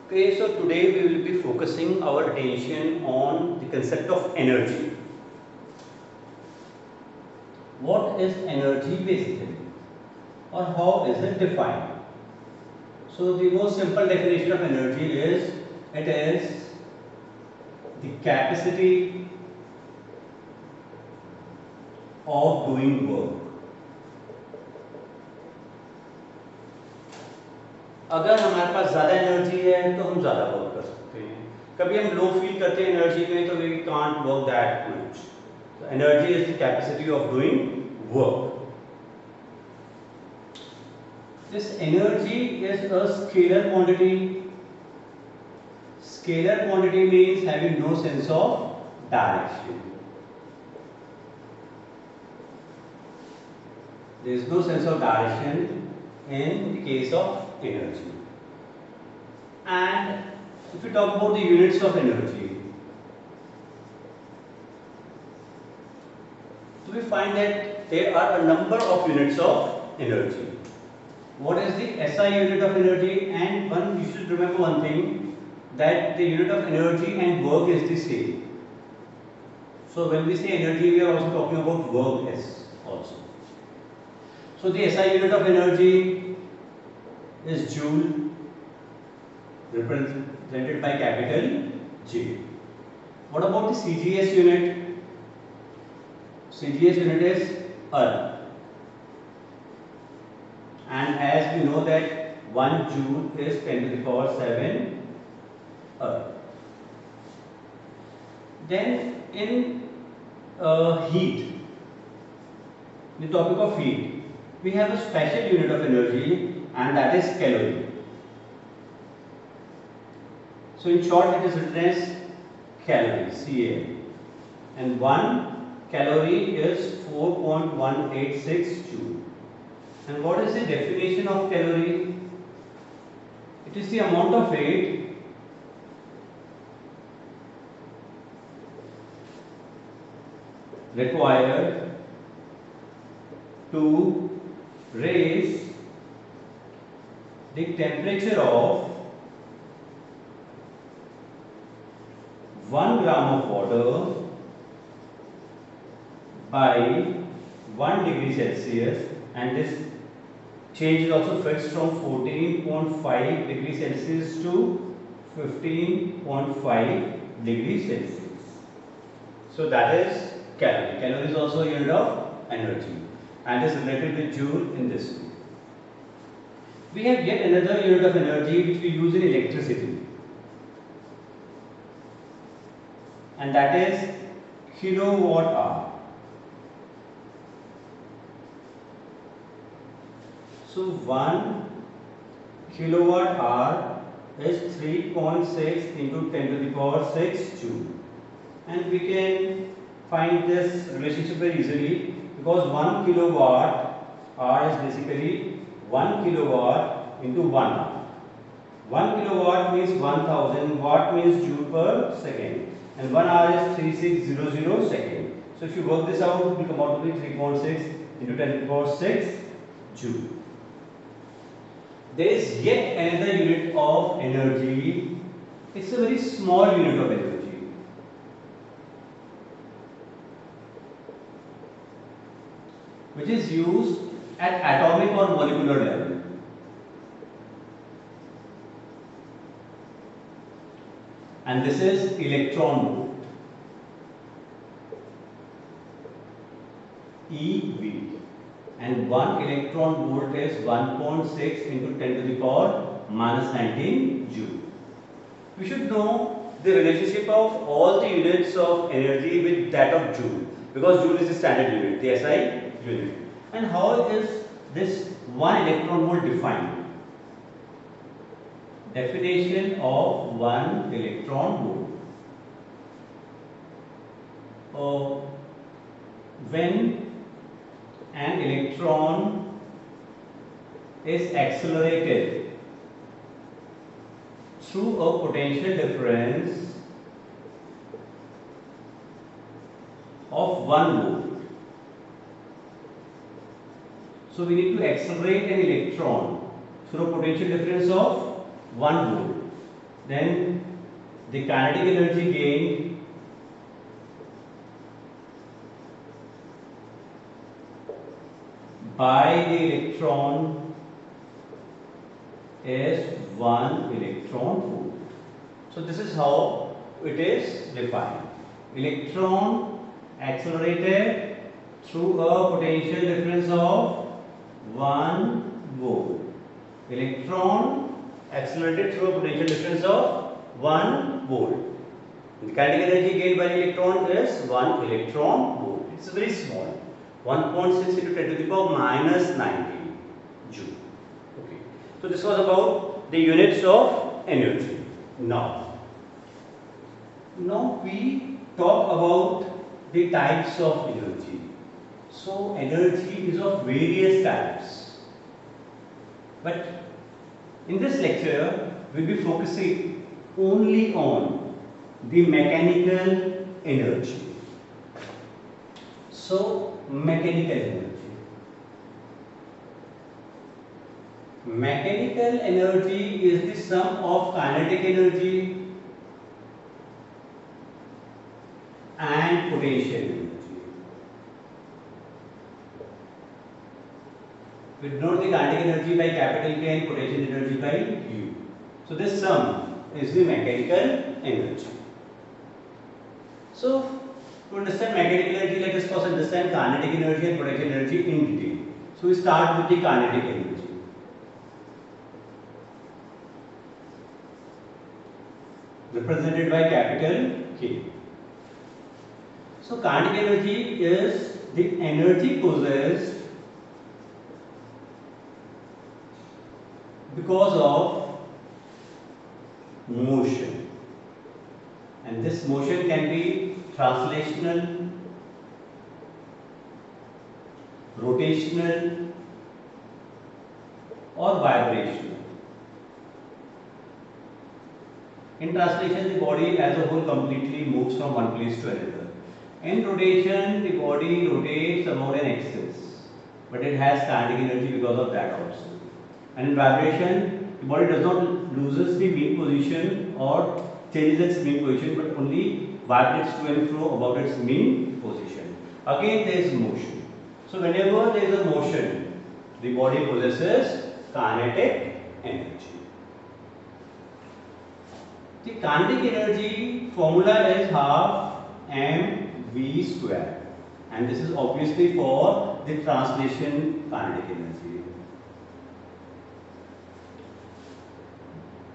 Okay, so today we will be focusing our attention on the concept of energy. What is energy basically, or how is it defined? So the most simple definition of energy is it is the capacity of doing work. अगर हमारे पास ज़्यादा energy है तो हम ज़्यादा work कर सकते हैं. कभी हम लो फील करते हैं एनर्जी में तो we can't work that much. So energy is the capacity of doing work. This energy is a scalar quantity. Scalar quantity means having no sense of direction. There is no sense of direction in the case of energy. And if we talk about the units of energy, so we find that there are a number of units of energy. What is the SI unit of energy? And you should remember one thing, that the unit of energy and work is the same. So when we say energy, we are also talking about work S also. So the SI unit of energy is joule, represented by capital J. What about the CGS unit? CGS unit is earth. And as we know that 1 joule is 10 to the power 7 earth. Then in heat, the topic of heat, we have a special unit of energy, and that is calorie. So in short it is written as calorie, Cal, and 1 calorie is 4.186 joule. And what is the definition of calorie? It is the amount of weight required to raise the temperature of 1 gram of water by 1 degree Celsius, and this change is also fixed from 14.5 degrees Celsius to 15.5 degrees Celsius. So that is calorie. Calorie is also a unit of energy and is related with joule in this way. We have yet another unit of energy which we use in electricity, and that is kilowatt hour. So 1 kilowatt hour is 3.6 into 10 to the power 6 joule, and we can find this relationship very easily because 1 kilowatt hour is basically 1 kilowatt into 1 hour. 1 kilowatt means 1000, watt means joule per second, and 1 hour is 3600 seconds. So if you work this out, it will come out to be 3.6 into 10 to the power 6 joule. There is yet another unit of energy. It's a very small unit of energy, which is used at atomic or molecular level. And this is electron volt, EV. And 1 electron volt is 1.6 into 10 to the power minus 19 joule. We should know the relationship of all the units of energy with that of joule, because joule is the standard unit, the SI unit. And how is this 1 electron volt defined? Definition of 1 electron volt. When an electron is accelerated through a potential difference of 1 volt. So we need to accelerate an electron through a potential difference of 1 volt. then the kinetic energy gained by the electron is 1 electron volt. So this is how it is defined. Electron accelerated through a potential difference of 1 volt. Electron accelerated through a potential difference of 1 volt. The kinetic energy gained by the electron is 1 electron volt. It's very small. 1.6 into 10 to the power minus 19 joule. Okay. So this was about the units of energy. Now we talk about the types of energy. So energy is of various types. But in this lecture, we will be focusing only on the mechanical energy. So mechanical energy. Mechanical energy is the sum of kinetic energy and potential energy. We denote the kinetic energy by capital K and potential energy by U. So this sum is the mechanical energy. So to understand mechanical energy, let us first understand kinetic energy and potential energy in detail. So we start with the kinetic energy. Represented by capital K. So kinetic energy is the energy possessed because of motion, and this motion can be translational, rotational or vibrational. In translation, the body as a whole completely moves from one place to another. In rotation, the body rotates about an axis, but it has kinetic energy because of that also. And in vibration, the body does not loses the mean position or changes its mean position, but only vibrates to and fro about its mean position. Again, there is motion. So whenever there is a motion, the body possesses kinetic energy. The kinetic energy formula is half mv square, and this is obviously for the translation kinetic energy.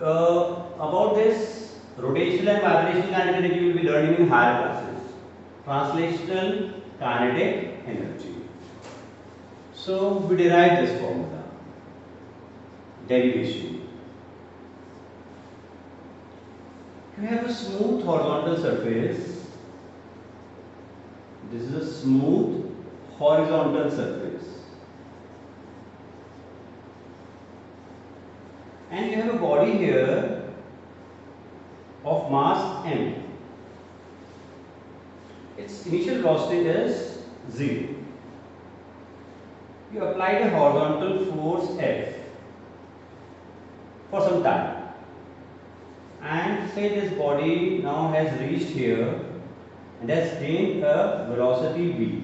About this rotational and vibrational kinetic energy you will be learning in higher classes. Translational kinetic energy. So we derive this formula. Derivation. You have a smooth horizontal surface. This is a smooth horizontal surface. And you have a body here of mass m. Its initial velocity is 0. You applied a horizontal force F for some time. And say this body now has reached here and has gained a velocity v.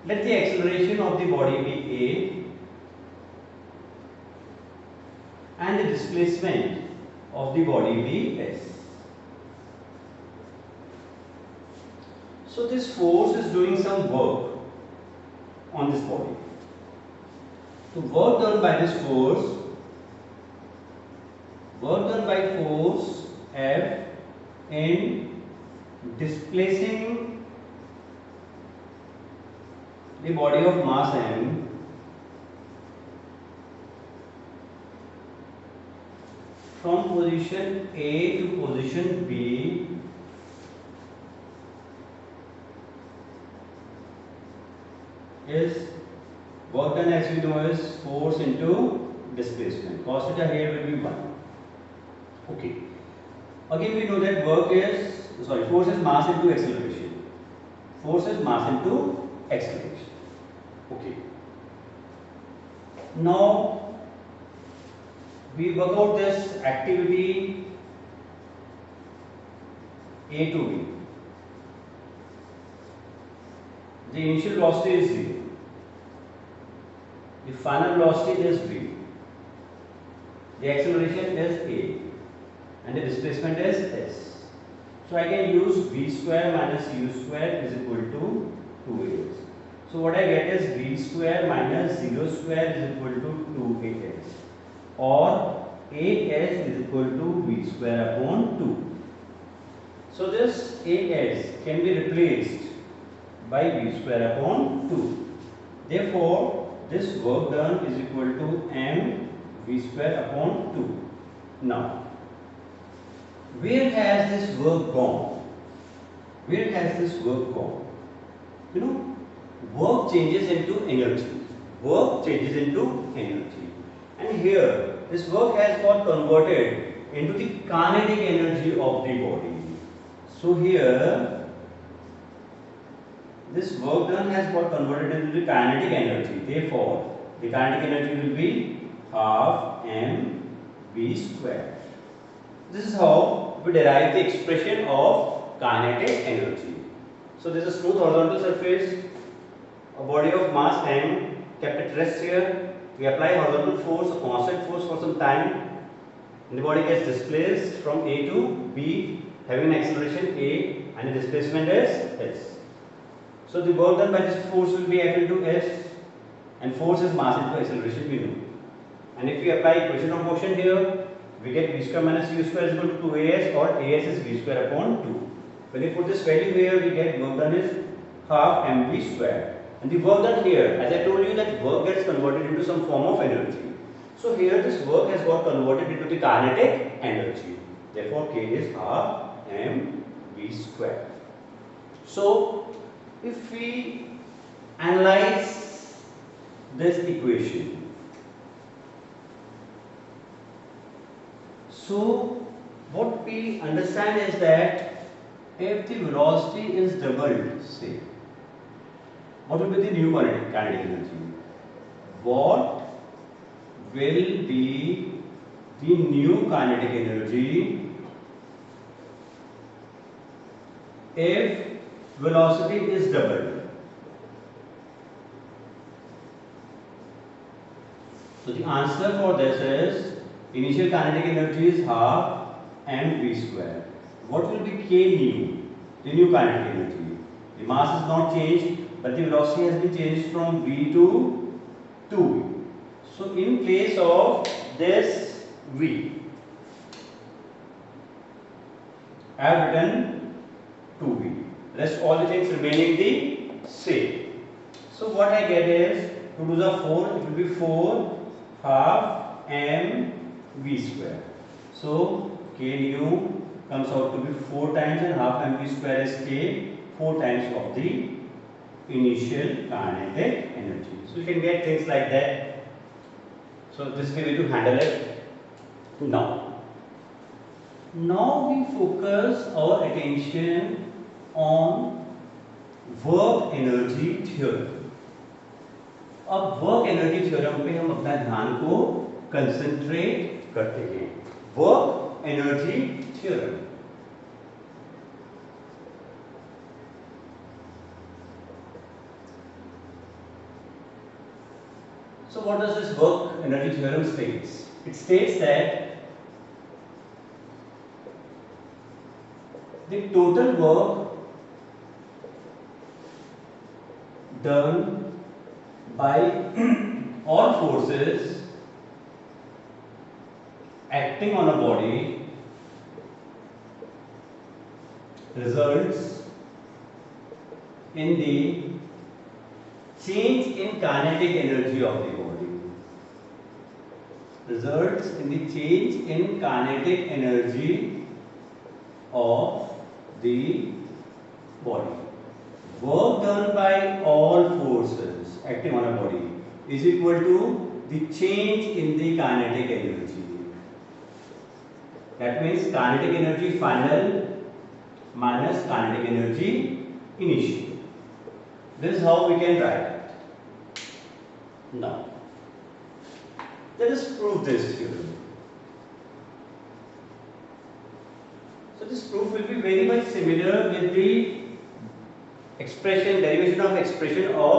Let the acceleration of the body be a and the displacement of the body be s. So this force is doing some work on this body. So work done by this force, work done by force F in displacing the body of mass m from position A to position B is work done, as you know, is force into displacement. Cos theta here will be 1. Okay. Again we know that force is mass into acceleration. Force is mass into acceleration. Okay. Now We work out this activity A to B. The initial velocity is 0. The final velocity is V. The acceleration is A. And the displacement is S. So I can use V square minus U square is equal to 2AS. So what I get is V square minus 0 square is equal to 2AS. Or AS is equal to V square upon 2. So this AS can be replaced by V square upon 2. Therefore, this work done is equal to m V square upon 2. Now, where has this work gone? Where has this work gone? You know, work changes into energy. Work changes into energy. And here, this work has got converted into the kinetic energy of the body. So here, this work done has got converted into the kinetic energy. Therefore, the kinetic energy will be half mv square. This is how we derive the expression of kinetic energy. So there is a smooth horizontal surface, a body of mass m kept at rest here. We apply horizontal force, a constant force for some time, and the body gets displaced from A to B, having an acceleration A, and the displacement is S. So the work done by this force will be F into S, and force is mass into acceleration we know. And if we apply equation of motion here, we get V square minus U square is equal to 2AS, or AS is V square upon 2. When we put this value here, we get work done is half mv square. And the work done here, as I told you, that work gets converted into some form of energy. So here this work has got converted into the kinetic energy. Therefore, K is half mv square. So if we analyze this equation, so what we understand is that if the velocity is doubled, say, what will be the new kinetic energy? What will be the new kinetic energy if velocity is doubled? So the answer for this is initial kinetic energy is half mv square. What will be k new? The new kinetic energy. The mass is not changed, but the velocity has been changed from v to 2v. So in place of this v, I have written 2v. Rest all the things remaining the same. So what I get is 2 to the 4, it will be 4 half mv square. So k new comes out to be 4 times, and half mv square is k, 4 times of the initial kinetic energy. So you can get things like that. So this is the way to handle it. Now we focus our attention on work energy theorem. अब work energy theorem पे हम अपना ध्यान को concentrate करते हैं. Work energy theorem. So what does this work energy theorem states? It states that the total work done by all forces acting on a body results in the change in kinetic energy of the body. Results in the change in kinetic energy of the body. Work done by all forces acting on a body is equal to the change in the kinetic energy. That means kinetic energy final minus kinetic energy initial. This is how we can write it. Now, let us prove this theorem. this proof will be very much similar with the derivation of expression of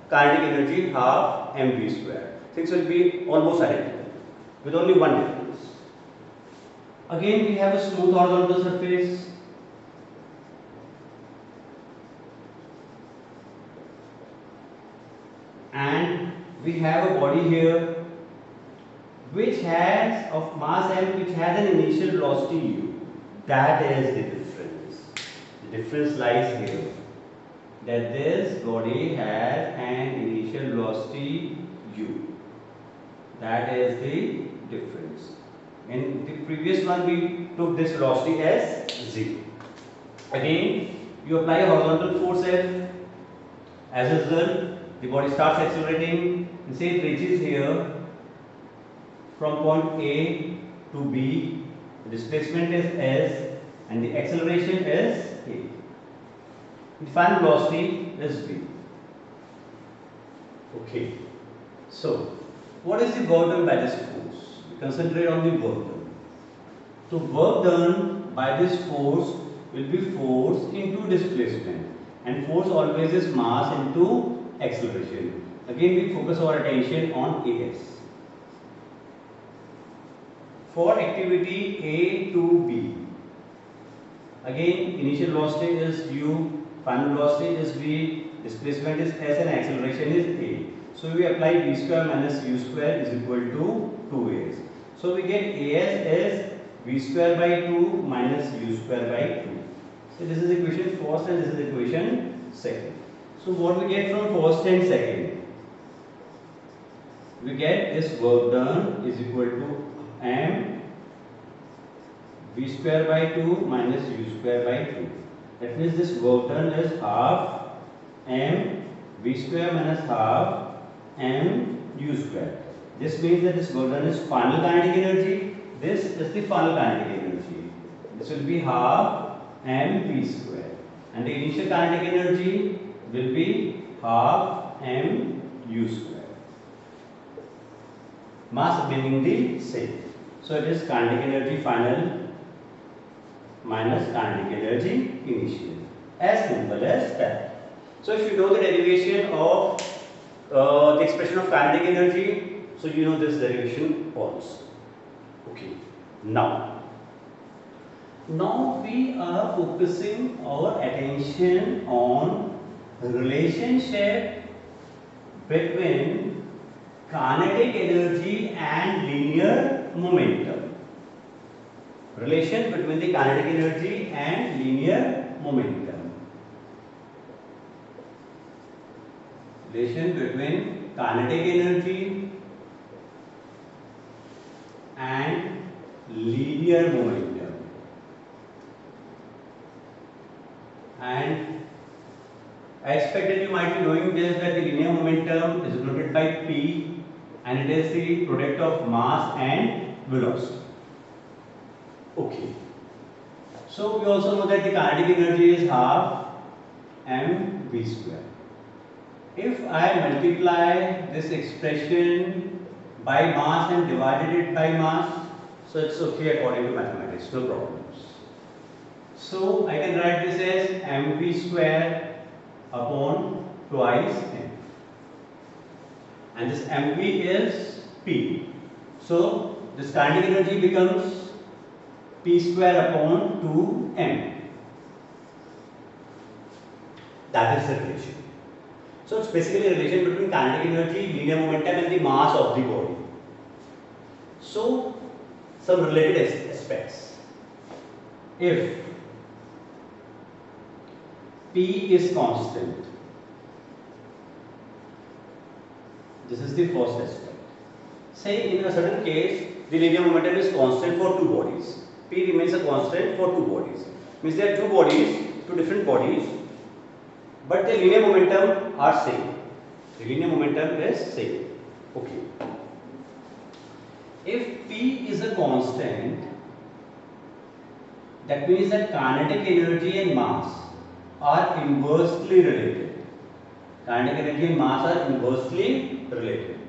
kinetic energy half mv square. Things will be almost identical with only one difference. Again, we have a smooth horizontal surface. And we have a body here which has of mass m, which has an initial velocity u. That is the difference. The difference lies here. That this body has an initial velocity u. That is the difference. In the previous one, we took this velocity as 0. Again, you apply a horizontal force F. As a result, the body starts accelerating. And say it reaches here from point A to B. The displacement is S and the acceleration is A. The final velocity is V. Okay. So, what is the work done by this force? We concentrate on the work done. So, work done by this force will be force into displacement, and force always is mass into acceleration. Again, we focus our attention on AS. For activity A to B, again initial velocity is u, final velocity is v, displacement is s, and acceleration is a. So we apply v square minus u square is equal to 2as. So we get as is v square by 2 minus u square by 2. So this is equation first and this is equation second. So what we get from first and second? We get this work done is equal to m v square by 2 minus u square by 2. That means this work done is half m v square minus half m u square. This means that this work done is final kinetic energy. This is the final kinetic energy. This will be half m v square. And the initial kinetic energy will be half m u square. Mass remaining the same. So it is kinetic energy final minus kinetic energy initial. As simple as that. So if you know the derivation of the expression of kinetic energy, so you know this derivation also. Okay. Now we are focusing our attention on the relationship between kinetic energy and linear momentum. Relation between the kinetic energy and linear momentum. Relation between kinetic energy and linear momentum. And I expect that you might be knowing this, that the linear momentum is denoted by P, and it is the product of mass and velocity. Okay. So we also know that the kinetic energy is half mv square. If I multiply this expression by mass and divided it by mass, so it's okay according to mathematics, no problems. So I can write this as mv square upon twice m. And this mv is p. So this kinetic energy becomes p square upon 2m. That is the relation. So it's basically a relation between kinetic energy, linear momentum, and the mass of the body. So some related aspects. If P is constant, this is the first aspect. Say in a certain case, the linear momentum is constant for two bodies. P remains a constant for two bodies. Means there are two bodies, two different bodies, but the linear momentum are same. The linear momentum is same. Okay. If P is a constant, that means that kinetic energy and mass are inversely related. Kinetic energy and mass are inversely related.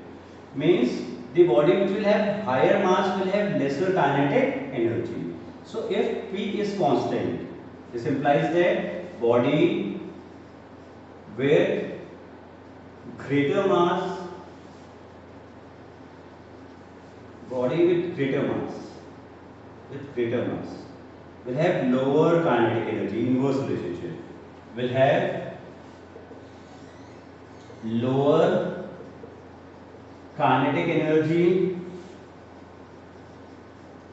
Means the body which will have higher mass will have lesser kinetic energy. So if P is constant, this implies that body with greater mass, will have lower kinetic energy, inverse relationship, will have lower kinetic energy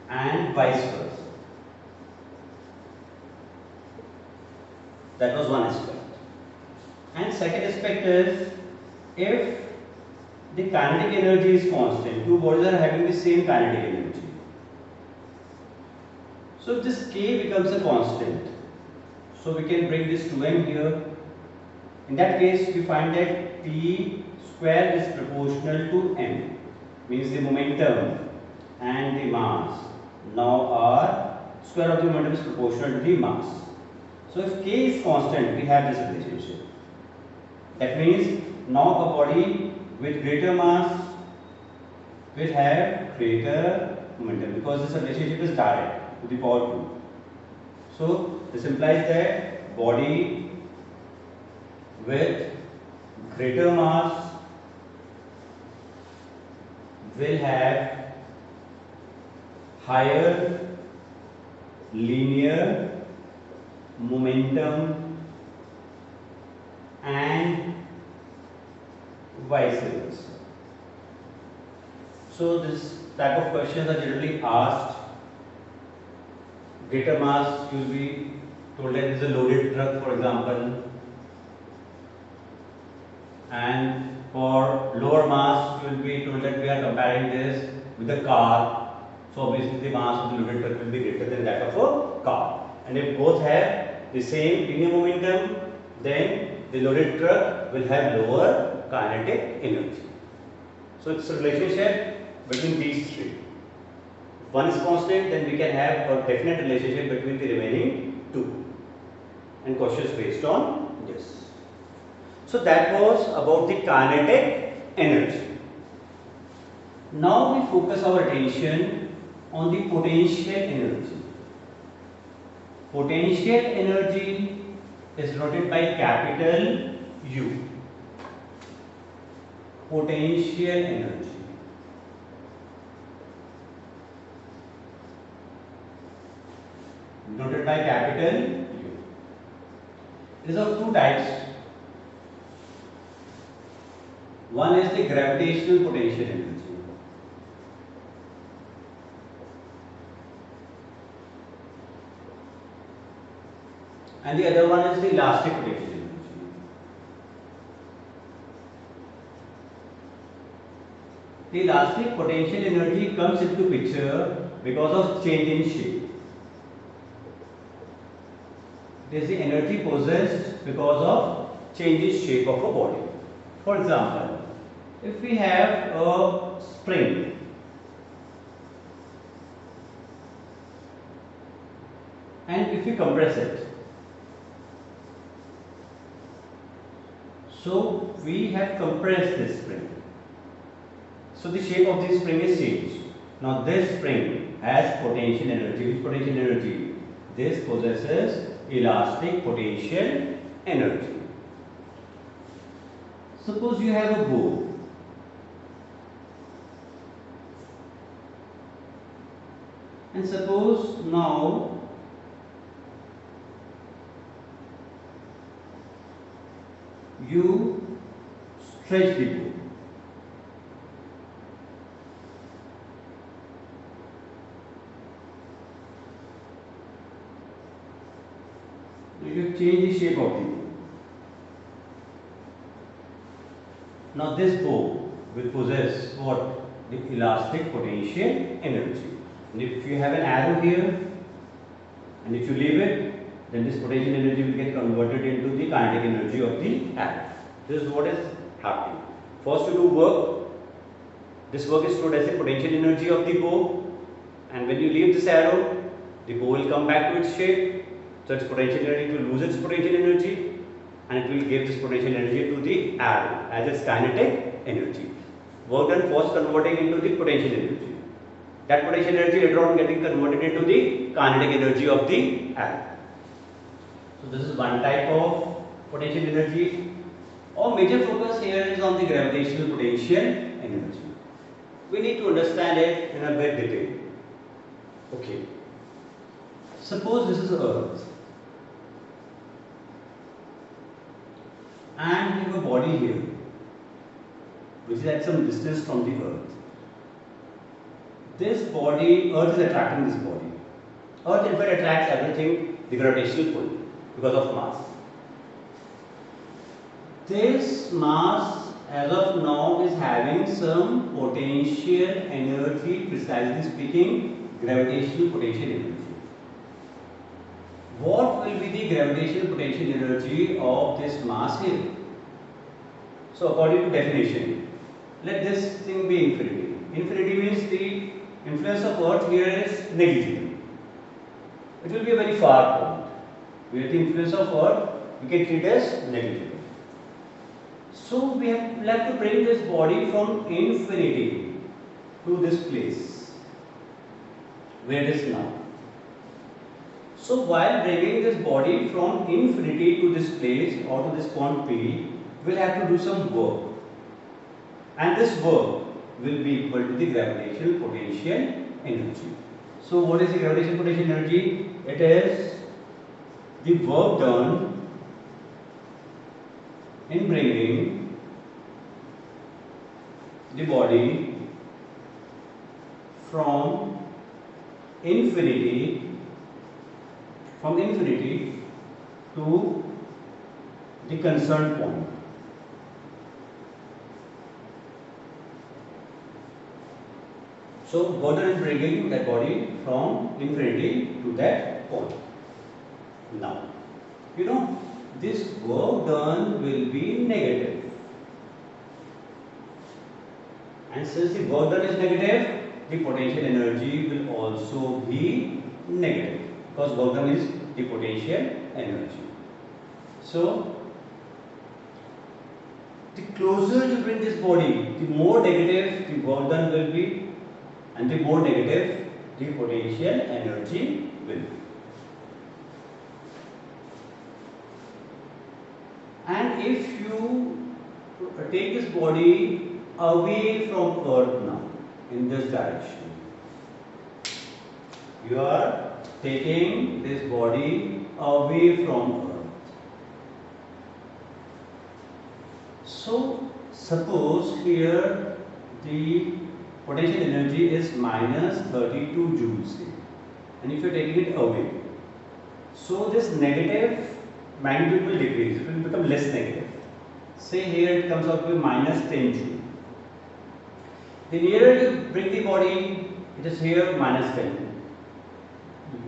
and vice versa. That was one aspect. And second aspect is, if the kinetic energy is constant, two bodies are having the same kinetic energy. So if this K becomes a constant, so we can bring this 2m here. In that case, we find that P square is proportional to m, means the momentum and the mass now are square of the momentum is proportional to the mass. So if K is constant, we have this relationship. That means now a body with greater mass will have greater momentum, because this relationship is direct to the power 2. So this implies that body with greater mass will have higher linear momentum and vice versa. So this type of questions are generally asked. Greater mass, you will be told that it is a loaded truck, for example, and for lower mass you will be told that we are comparing this with a car. So obviously the mass of the loaded truck will be greater than that of a car. And if both have the same linear momentum, then the loaded truck will have lower kinetic energy. So it's a relationship between these three. If one is constant, then we can have a definite relationship between the remaining two. And questions based on this. So that was about the kinetic energy. Now we focus our attention on the potential energy. Potential energy is denoted by capital U. Potential energy. Denoted by capital U. It is of two types. One is the gravitational potential energy. And the other one is the elastic potential energy. The elastic potential energy comes into picture because of change in shape. It is the energy possessed because of change in shape of a body. For example, if we have a spring and if we compress it, so we have compressed this spring. So the shape of this spring is changed. Now this spring has potential energy. Which potential energy? This possesses elastic potential energy. Suppose you have a bow. And suppose now you stretch the bow. You change the shape of the bow. Now this bow will possess what? The elastic potential energy. And if you have an arrow here and if you leave it, then this potential energy will get converted into the kinetic energy of the arrow. This is what is happening. First you do work. This work is stored as the potential energy of the bow, and when you leave this arrow, the bow will come back to its shape. So its potential energy will lose its potential energy, and it will give this potential energy to the arrow as its kinetic energy. Work done first converting into the potential energy. That potential energy later on getting converted into the kinetic energy of the atom. So this is one type of potential energy. Our major focus here is on the gravitational potential energy. We need to understand it in a bit detail. Okay. Suppose this is Earth and we have a body here which is at some distance from the Earth. This body, Earth is attracting this body. Earth in fact attracts everything, the gravitational pull, because of mass. This mass as of now is having some potential energy, precisely speaking, gravitational potential energy. What will be the gravitational potential energy of this mass here? So according to definition, let this thing be infinity. Infinity means the influence of Earth here is negligible. It will be a very far point, where the influence of Earth we can treat as negligible. So we have to bring this body from infinity to this place, where it is now. So while bringing this body from infinity to this place or to this point P, we'll have to do some work. And this work will be equal to the gravitational potential energy. So what is the gravitational potential energy? It is the work done in bringing the body from infinity to the concerned point. So work done is bringing that body from infinity to that point. Now, this work done will be negative. And since the work done is negative, the potential energy will also be negative, because work done is the potential energy. So, the closer you bring this body, the more negative the work done will be, and the more negative the potential energy will be. And if you take this body away from Earth now, in this direction, you are taking this body away from Earth. So suppose here the potential energy is minus 32 joules, and if you are taking it away, so this negative magnitude will decrease, it will become less negative. Say here it comes out to minus 10 joule. The nearer you bring the body, it is here minus 10.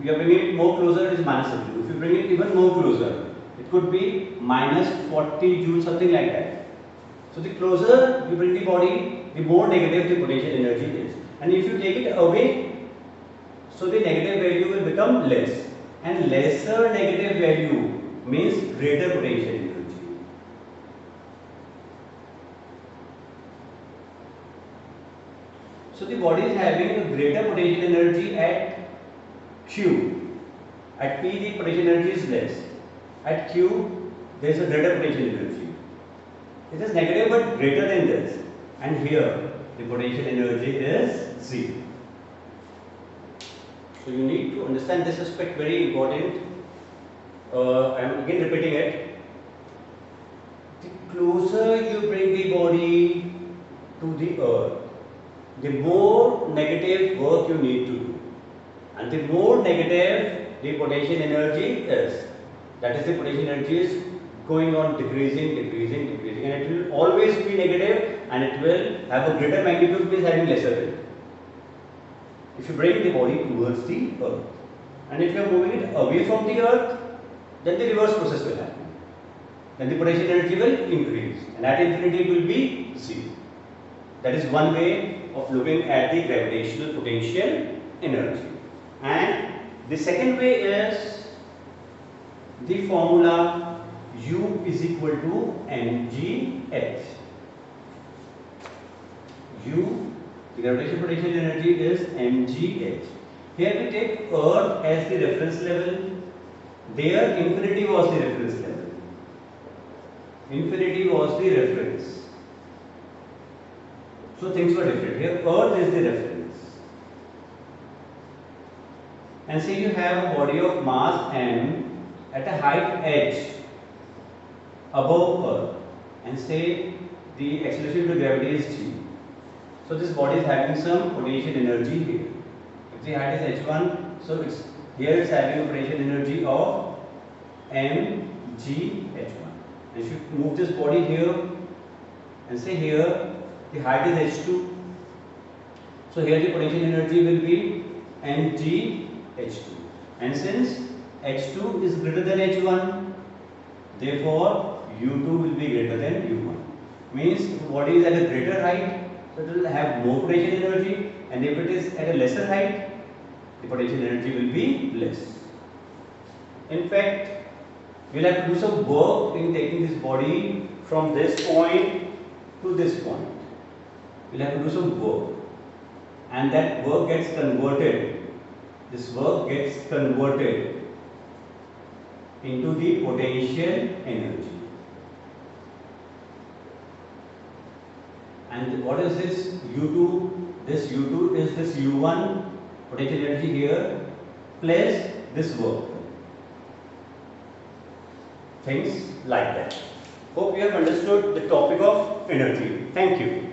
You are bringing it more closer, it is minus 32. If you bring it even more closer, it could be minus 40 joules, something like that. So the closer you bring the body, the more negative the potential energy is. And if you take it away, so the negative value will become less. And lesser negative value means greater potential energy. So the body is having a greater potential energy at Q. At P the potential energy is less. At Q there is a greater potential energy. It is negative but greater than this. And here the potential energy is 0. So you need to understand this aspect, very important. I am again repeating it. The closer you bring the body to the earth, the more negative work you need to do, and the more negative the potential energy is. That is, the potential energy is going on decreasing, and it will always be negative, and it will have a greater magnitude, means having lesser weight. If you bring the body towards the earth, and if you are moving it away from the earth, then the reverse process will happen. Then the potential energy will increase, and at infinity it will be 0. That is one way of looking at the gravitational potential energy. And the second way is the formula U is equal to mgh. U The gravitational potential energy is mgh. Here we take Earth as the reference level. There infinity was the reference level. Infinity was the reference. So things were different. Here Earth is the reference. And say you have a body of mass m at a height h above Earth, and say the acceleration due to gravity is g. So this body is having some potential energy here. If the height is h1, so here it's having a potential energy of mgh1. And if you move this body here and say here the height is h2, so here the potential energy will be mgh2. And since h2 is greater than h1, therefore u2 will be greater than u1. Means if the body is at a greater height, so it will have more potential energy, and if it is at a lesser height, the potential energy will be less. In fact, we will have to do some work in taking this body from this point to this point. We will have to do some work, and that work gets converted. This work gets converted into the potential energy. And what is this U2? This U2 is this U1 potential energy here plus this work. Things like that. Hope you have understood the topic of energy. Thank you.